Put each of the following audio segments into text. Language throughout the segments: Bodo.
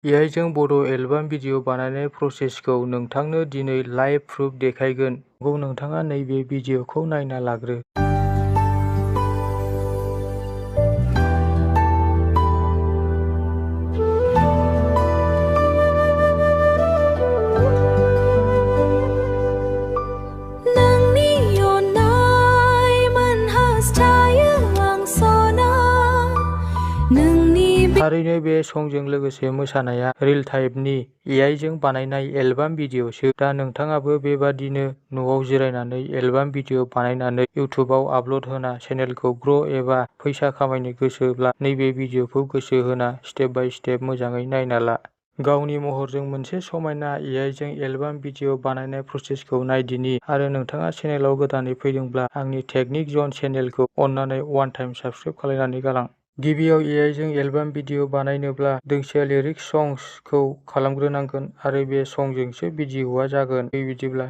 AI जों बड' एलबाम भिडिअ बानायनाय प्रसेसखौ नोंथांनो दिनै लाइभ प्रुफ देखायगोन। नोंथाङा नैबे भिडिअखौ नायना लाग्रो। नोंनि अननाय मोनहास्थायो आं सना नोंनि थारैनो बे संजों लोगोसे मोसानाया रिल टाइपनि AI जों बानायनाय एलबाम भिडिअसो। दा नोंथाङाबो बेबादिनो न'आव जिरायनानै एलबाम भिडिअ बानायनानै इउटुबाव आपल'ड होना चेनेलखौ ग्र' एबा फैसा खामायनो गोसोब्ला नैबे भिडिअखौ गोसो होना स्टेप बाय स्टेप मोजाङै नायना ला। गावनि महरजों मोनसे समायना AI जों एलबाम भिडिअ बानायनाय प्रसेसखौ नायदिनि आरो नोंथाङा चेनेलाव गोदानै फैदोंब्ला आंनि टेकनिक जन चेनेलखौ अन्नानै वान टाइम साबस्क्राइब खालामनानै गालां। गिबियाव AI जों एलबाम भिडिअ बानायनोब्ला दोंसे लिरिक्स संग्सखौ खालामग्रोनांगोन आरो बे संजोंसो भिडिअआ जागोन। बिदिब्ला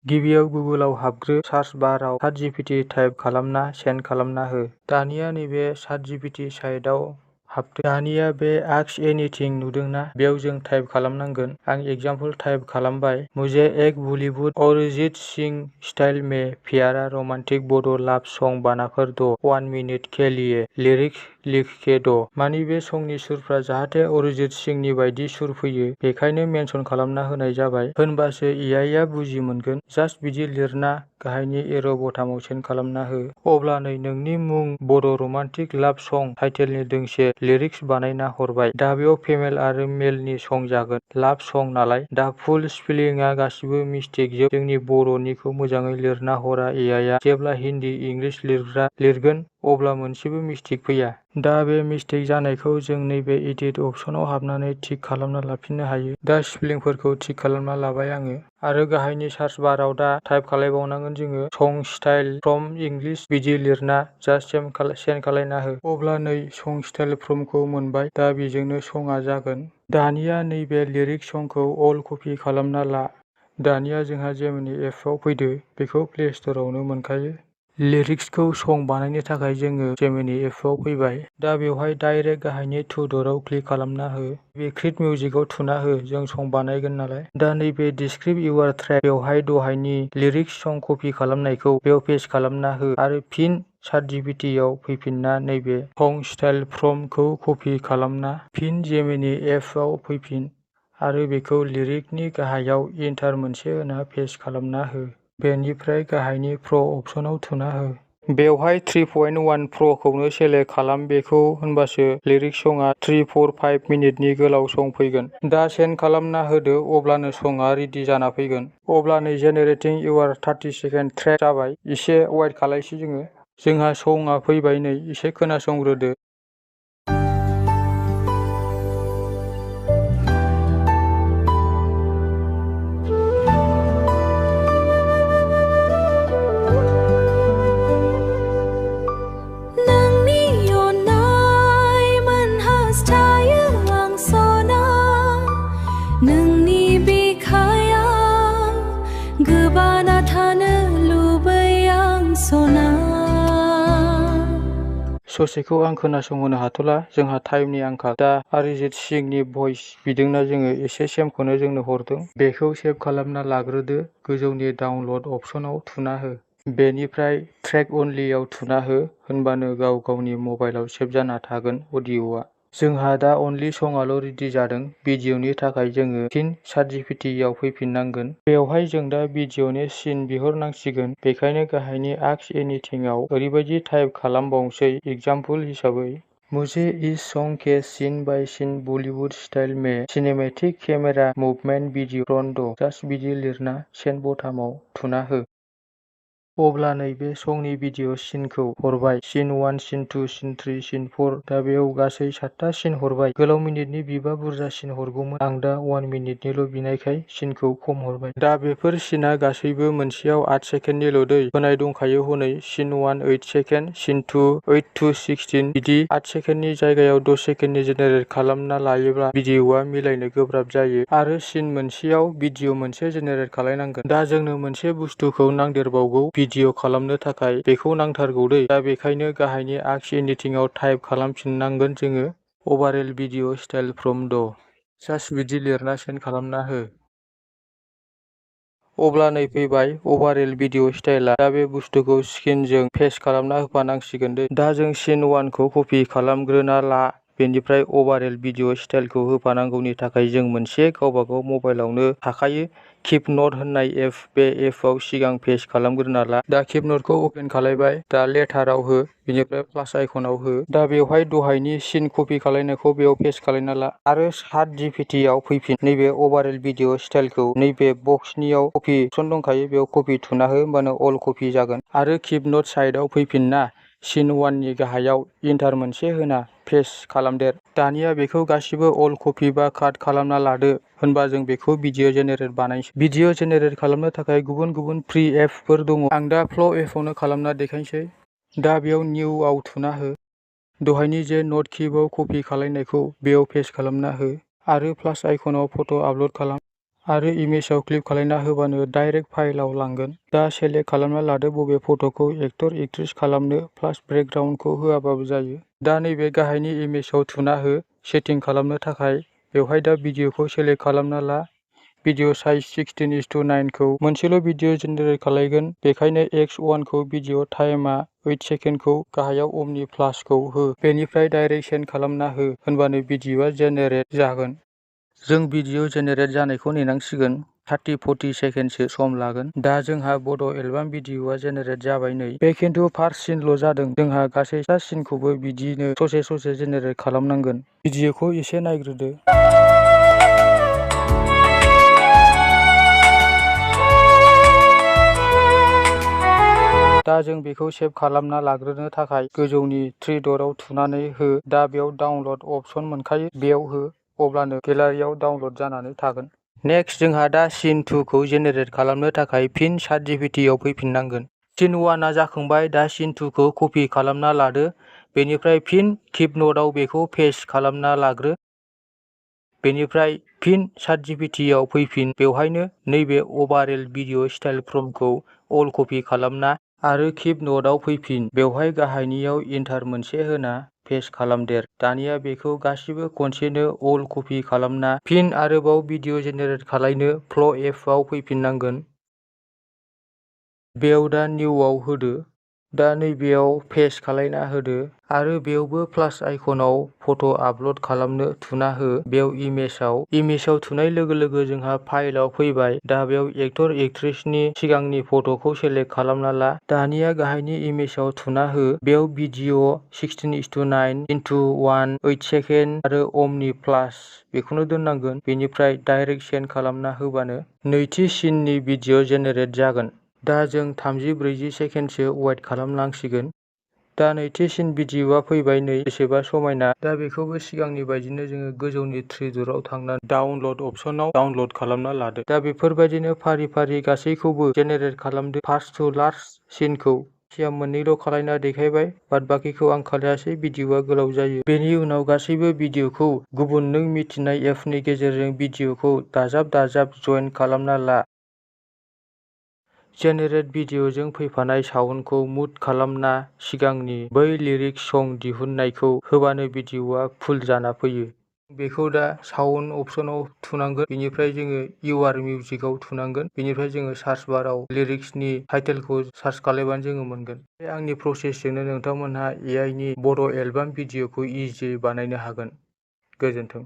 गिबियाव गुगोलाव हाबग्रो, सार्च बाराव ChatGPT टाइप खालामना सेन्ड खालामना हो। दानिया नैबे ChatGPT साइटआव हाबदो। दानिया बे आस्क एनिथिं नुदोंना? बेयाव जों टाइप खालामनांगोन। आं एग्जाम्पल टाइप खालामबाय। मुझे एक बॉलीवुड अरिजित सिंह स्टाइल में प्यारा रोमांटिक बड' लाभ सं बानाकर दो 1 मिनट के लिए लिरिक्स लिख के दो। मानि बे संनि सुरफ्रा जाहाथे अरिजित सिंहनि बायदि सुर फैयो बेखायनो मेनसन खालामना होनाय जाबाय। होनबासो AI आ बुजि मोनगोन। जास्ट बिदि लिरना गाहायनि एरो बटामाव सेन्ड खालामना हो। अब्ला नै नोंनि मुं बड' रमान्टिक लाभ सं टाइटेलनि दोंसे लिरिक्स बानायना हरबाय। दा बेयाव फेमेल आरो मेलनि सं जागोन। लाभ सं नालाय। दा फुल स्पेलिंआ गासिबो मिस्टेक जोब। जोंनि बर'निखौ मोजाङै लिरना हरा AI आ। जेब्ला हिन्दी इंलिश लिरग्रा लिरगोन अब्ला मोनसेबो मिस्टेक फैया। दा बे मिस्टेक जानायखौ जों नैबे एडिट अपसनाव हाबनानै थिक खालामना लाफिननो हायो। दा स्पेलिंफोरखौ थिक खालामना लाबाय आङो। आरो गाहायनि सार्च बाराव दा टाइप खालामबावनांगोन जोङो सं स्टाइल फ्रम इंलिश बिदि लिरना जास्ट सेन्ड खालामना हो। अब्ला नै सं स्टाइल फ्रमखौ मोनबाय। दा बेजोंनो सङा जागोन। दानिया नैबे लिरिक्स संखौ अल कपि खालामना ला। दानिया जोंहा जेमिनि एपआव फैदो। बेखौ प्ले स्ट'रावनो मोनखायो। लिरिक्सखौ सं बानायनो थाखाय जोङो जेमिनि एपआव फैबाय। दा बेवहाय डाइरेक्ट गाहायनि टु डटआव क्लिक खालामना हो। बे क्रिएट मिउजिकआव थुना हो। जों सं बानायगोन नालाय। दा नैबे डिस्क्रिप्ट इउआर ट्रेक बेवहाय दहायनि लिरिक्स सं कपि खालामनायखौ बेयाव पेस्ट खालामना हो आरो फिन ChatGPT आव फैफिनना नैबे सं स्टाइल फ्रमखौ कपि खालामना फिन जेमिनि एपआव फैफिन आरो बेखौ लिरिकनि गाहायाव इन्टार मोनसे होना पेस्ट खालामना हो। बेनिफ्राय गाहायनि प्र' अपसनाव थुना हो। बेवहाय 3.1 प्र'खौनो सेलेक्ट खालाम बेखौ होनबासो लिरिक्स सङा 3-4-5 मिनिटनि गोलाव सं फैगोन। दा सेन्ड खालामना होदो अब्लानो सङा रेडि जाना फैगोन। अब्ला नै जेनेरेटिं इउआर 30 सेकेन्ड ट्रेक जाबाय। एसे वेट खालायसै जोङो। जोंहा सङा फैबाय नै एसे खोनासंग्रोदो। नोंनि अननाय मोनहास्थायो आं सना नोंनि बिखायाव गोबाना थानो लुबै आं सना। ससेखौ आं खोनासंहोनो हाथ'ला जोंहा टाइमनि आंखाल। दा अरिजित सिंहनि भइस बिदोंना जोङो एसे सेमखौनो जोंनो हरदों। बेखौ सेभ खालामना लाग्रोदो। गोजौनि डाउनलड अपसनाव थुना हो। बेनिफ्राय ट्रेक अनलिआव थुना हो। होनबानो गाव गावनि मबाइलाव सेभ जाना थागोन अडिअ'आ। जोंहा दा अनलि सङाल' रेडि जादों। भिडिअ'नि थाखाय जोङो फिन ChatGPT आव फैफिननांगोन। बेवहाय जों दा भिडिअ'नि सिन बिहरनांसिगोन। बेखायनो गाहायनि आस्क एनिथिं आव ओरैबायदि टाइप खालामबावसै एग्जाम्पल हिसाबै मुझे इस सॉन्ग के scene by scene Bollywood style में cinematic camera movement video run दो। जास्ट बिदि लिरना सेन्ड बटामाव थुना हो। अब्ला नैबे संनि भिडिअ सिनखौ हरबाय। सिन 1, सिन 2, सिन 3, सिन 4। दा बेयाव गासै 7टा सिन हरबाय। गोलाव मिनिटनि बिबा बुरजा सिन हरगौमोन। आं दा 1 मिनिटनिल' बिनायखाय सिनखौ खम हरबाय। दा बेफोर सिना गासैबो मोनसेयाव 8 सेकेन्डनिल' दै होनाय दंखायो हनै सिन 1 8 सेकेन्ड, सिन 2 8 to 16 बिदि 8 सेकेन्डनि जायगायाव 10 सेकेन्डनि जेनेरेट खालामना लायोब्ला भिडिअ'आ मिलायनो गोब्राब जायो आरो सिन मोनसेयाव भिडिअ मोनसे जेनेरेट खालायनांगोन। दा जोंनो मोनसे बुस्थुखौ नांदेरबावगौ भिडिअ खालामनो थाखाय बेखौ नांथारगौ दै। दा बेखायनो गाहायनि आस्क एनिथिं आव टाइप खालामफिननांगोन जोङो अभारअल भिडिअ स्टाइल फ्रम द जास्ट बिदि लिरना सेन्ड खालामना हो। अब्ला नै फैबाय अभारअल भिडिअ स्टाइला। दा बे बुस्थुखौ स्क्रिनजों पेस्ट खालामना होफानांसिगोन दे। दा जों सिन 1 खौ कपि खालामग्रोना ला। बेनिफ्राय अभारअल भिडिअ स्टाइलखौ होफानांगौनि थाखाय जों मोनसे गावबागाव मबाइलावनो थाखायो किप नट होननाय एप। बे एपआव सिगां पेस्ट खालामग्रोना ला। दा किप नटखौ अपेन खालायबाय। दा लेटाराव हो, बेनिफ्राय प्लास आइकनाव हो। दा बेवहाय दहायनि सिन कपि खालायनायखौ बेयाव पेस्ट खालायना ला आरो चाट जिपिटिआव फैफिन। नैबे अभारअल भिडिअ स्टाइलखौ नैबे बक्सनियाव कपि अपसन दंखायो, बेयाव कपि थुना हो, होमबानो अल कपि जागोन। आरो किप नट साइडआव फैफिनना सिन 1 नि गाहायाव इन्टार मोनसे होना पेस्ट खालामदेर। दानिया बेखौ गासिबो अल कपि बा काट खालामना लादो। होनबा जों बेखौ भिडिअ जेनेरेट बानायसै। भिडिअ जेनेरेट खालामनो थाखाय गुबुन गुबुन फ्रि एपफोर दङ। आं दा फ्ल' एपआवनो खालामना देखायसै। दा बेयाव निउआव थुना हो। दहायनि जे नट किपआव कपि खालायनायखौ बेयाव पेस्ट खालामना हो आरो प्लास आइकनाव फट' आपल'ड खालाम आरो इमेजआव क्लिक खालायना होबानो डाइरेक्ट फाइलआव लांगोन। दा सेलेक्ट खालामना लादो बबे फट'खौ एक्टर एक्ट्रेस खालामनो, प्लास बेकग्राउन्डखौ होआबाबो जायो। दा नैबे गाहायनि इमेजआव थुना हो सेटिं खालामनो थाखाय। बेवहाय दा भिडिअखौ सेलेक्ट खालामना ला। भिडिअ साइज 16:9 खौ मोनसेल' भिडिअ जेनेरेट खालायगोन, बेखायनो x1 खौ भिडिअ टाइमआ 8 सेकेन्डखौ गाहायाव अमनि प्लासखौ हो। बेनिफ्राय डाइरेक्ट सेन्ड खालामना हो, होनबानो भिडिअआ जेनेरेट जागोन। जों भिडिअ जेनेरेट जानायखौ नेनांसिगोन। 30-40 सेकेन्डसो सम लागोन। दा जोंहा बड' एलबाम भिडिअआ जेनेरेट जाबाय नै। बे खिन्थु फार्स्ट सिनल' जादों। जोंहा गासै सा सिनखौबो बिदिनो ससे ससे जेनेरेट खालामनांगोन। भिडिअखौ एसे नायग्रोदो। दा जों बेखौ सेभ खालामना लाग्रोनो थाखाय गोजौनि 3 डटआव थुनानै हो। दा बेयाव डाउनलड अपसन मोनखायो, बेयाव हो, अब्लानो गेलारियाव डाउनलड जानानै थागोन। नेक्स्ट जोंहा दा सिन 2 खौ जेनेरेट खालामनो थाखाय फिन चाट जिपिटिआव फैफिननांगोन। सिन 1 आ जाखांबाय। दा सिन 2 खौ कपि खालामना लादो। बेनिफ्राय फिन किप नटआव बेखौ पेस्ट खालामना लाग्रो। बेनिफ्राय फिन चाट जिपिटिआव फैफिन। बेवहायनो नैबे अभारअल भिडिअ स्टाइल फ्रमखौ अल कपि खालामना आरो किप नटआव फैफिन। बेवहाय गाहायनियाव इन्टार मोनसे होना पेस्ट खालामदेर। दानिया बेखौ गासिबो खनसेनो अल कपि खालामना फिन आरोबाव भिडिअ जेनेरेट खालायनो फ्ल' एपआव फैफिननांगोन। बेयाव दा निउआव होदो। दा नैबेयाव पेस्ट खालायना होदो आरो बेयावबो प्लास आइकनाव फट' आपल'ड खालामनो थुना हो। बेयाव इमेजआव थुनाय लोगो लोगो जोंहा फाइलआव फैबाय। दा बेयाव एक्टर एक्ट्रेसनि सिगांनि फट'खौ सेलेक्ट खालामना ला। दानिया गाहायनि इमेजआव थुना हो। बेयाव भिडिअ 16:9:1 8 सेकेन्ड आरो अमनि प्लास बेखौनो दोननांगोन। बेनिफ्राय डाइरेक्ट सेन्ड खालामना होबानो नैथि सिननि भिडिअ जेनेरेट जागोन। दा जों 30-40 सेकेन्डसो वेट खालामनांसिगोन। दा नैथि सिन भिडिअआ फैबाय नै। बेसेबा समायना। दा बेखौबो सिगांनि बायदिनो जोङो गोजौनि 3 डटआव थांनानै डाउनलड अपसनाव डाउनलड खालामना लादो। दा बेफोरबायदिनो फारि फारि गासैखौबो जेनेरेट खालामदो। फार्स्ट टु लास्ट सिनखौ सिगां मोननैल' खालायना देखायबाय, बाद बाखिखौ आं खालायासै, भिडिअआ गोलाव जायो। बेनि उनाव गासैबो भिडिअखौ गुबुन नों मिथिनाय एपनि गेजेरजों भिडिअखौ दाजाब जइन खालामना ला। जेनेरेट भिडिअजों फैफानाय साउन्डखौ मुट खालामना सिगांनि बै लिरिक्स सं दिहुननायखौ होबानो भिडिअआ फुल जाना फैयो। बेखौ दा साउन्ड अपसनाव थुनांगोन। बेनिफ्राय जोङो इउआर मिउजिकआव थुनांगोन। बेनिफ्राय जोङो सार्च बाराव लिरिक्सनि टाइटेलखौ सार्च खालायबानो जोङो मोनगोन। बे आंनि प्रसेसजोंनो नोंथांमोनहा एआइ नि बड' एलबाम भिडिअखौ इजियै बानायनो हागोन। गोजोन्थों।